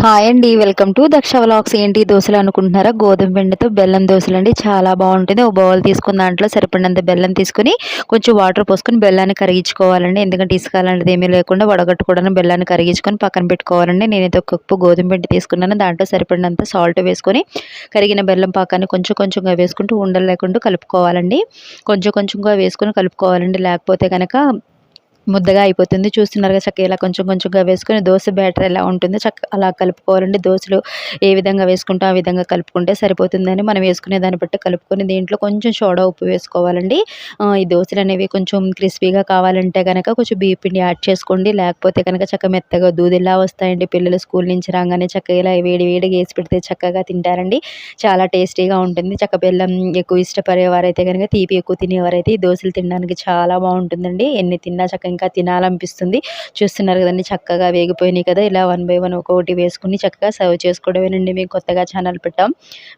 Hi అండి. Welcome to Daksha vlogs. ఏంటి దోసలు అనుకుంటున్నారా? గోధుమ పిండితో బెల్లం దోసలండి. చాలా బాగుంటుంది. ఒక బౌల్ తీసుకుని దాంట్లో సరిపడినంత బెల్లం తీసుకొని కొంచెం వాటర్ పోసుకొని బెల్లాన్ని కరిగించుకోవాలండి. ఎందుకంటే ఇసుక అలాంటిది ఏమీ లేకుండా వడగట్టుకోవడానికి బెల్లాన్ని కరిగించుకొని పక్కన పెట్టుకోవాలండి. నేనైతే ఒక కప్పు గోధుమ పిండి తీసుకున్నాను. దాంట్లో సరిపడినంత సాల్ట్ వేసుకొని కరిగిన బెల్లం పాకాన్ని కొంచెం కొంచెంగా వేసుకుంటూ ఉండలు లేకుండా కలుపుకోవాలండి. కొంచెం కొంచెంగా వేసుకొని కలుపుకోవాలండి. లేకపోతే కనుక ముద్దగా అయిపోతుంది. చూస్తున్నారుగా చక్కగా ఇలా కొంచెం కొంచెంగా వేసుకొని దోస బ్యాటర్ ఎలా ఉంటుందో అలా కలుపుకోవాలండి. దోసలు ఏ విధంగా వేసుకుంటే ఆ విధంగా కలుపుకుంటే సరిపోతుందని మనం వేసుకునే దాన్ని బట్టి కలుపుకొని దీంట్లో కొంచెం సోడా ఉప్పు వేసుకోవాలండి. ఈ దోసలు అనేవి కొంచెం క్రిస్పీగా కావాలంటే కనుక కొంచెం బియ్య పిండి యాడ్ చేసుకోండి. లేకపోతే కనుక చక్కగా మెత్తగా దూదిలా వస్తాయండి. పిల్లలు స్కూల్ నుంచి రాగానే చక్కగా ఇలా వేడి వేడిగా వేసి పెడితే చక్కగా తింటారండి. చాలా టేస్టీగా ఉంటుంది. చక్క బెల్లం ఎక్కువ ఇష్టపడేవారైతే కనుక తీపి ఎక్కువ తినేవారైతే ఈ దోసలు తినడానికి చాలా బాగుంటుందండి. ఎన్ని తిన్నా చక్కగా ఇంకా తినాలనిపిస్తుంది. చూస్తున్నారు కదండి చక్కగా వేగిపోయినాయి కదా! ఇలా వన్ బై వన్ ఒక్కొక్కటి వేసుకుని చక్కగా సర్వ్ చేసుకోవడమేనండి. మేము కొత్తగా ఛానల్ పెట్టాం.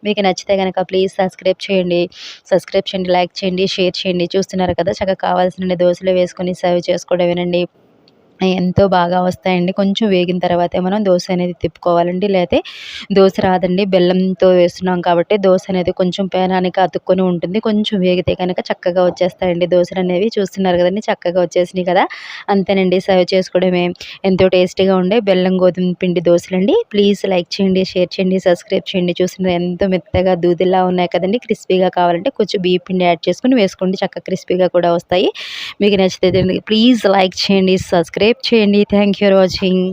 మీకు నచ్చితే గనక ప్లీజ్ సబ్స్క్రైబ్ చేయండి. లైక్ చేయండి, షేర్ చేయండి. చూస్తున్నారు కదా చక్కగా కావాల్సిన దోసలు వేసుకొని సర్వ్ చేసుకోవడమేనండి. ఎంతో బాగా వస్తాయండి. కొంచెం వేగిన తర్వాతే మనం దోస అనేది తిప్పుకోవాలండి. లేతే దోస రాదండి. బెల్లంతో వేస్తున్నాం కాబట్టి దోస అనేది కొంచెం పేనానికి అతుక్కొని ఉంటుంది. కొంచెం వేగితే కనుక చక్కగా వచ్చేస్తాయండి దోసలనేవి. చూస్తున్నారు కదండీ చక్కగా వచ్చేసినాయి కదా! అంతేనండి, సర్వ్ చేసుకోవడమే. ఎంతో టేస్టీగా ఉండే బెల్లం గోధుమ పిండి దోసలండి. ప్లీజ్ లైక్ చేయండి, షేర్ చేయండి, సబ్స్క్రైబ్ చేయండి. చూస్తున్నారు ఎంతో మెత్తగా దూదిలా ఉన్నాయి కదండీ. క్రిస్పీగా కావాలంటే కొంచెం బియ్య పిండి యాడ్ చేసుకొని వేసుకోండి. చక్కగా క్రిస్పీగా కూడా వస్తాయి. మీకు నచ్చితే ప్లీజ్ లైక్ చేయండి, సబ్స్క్రైబ్ చేయండి. Thank you for watching.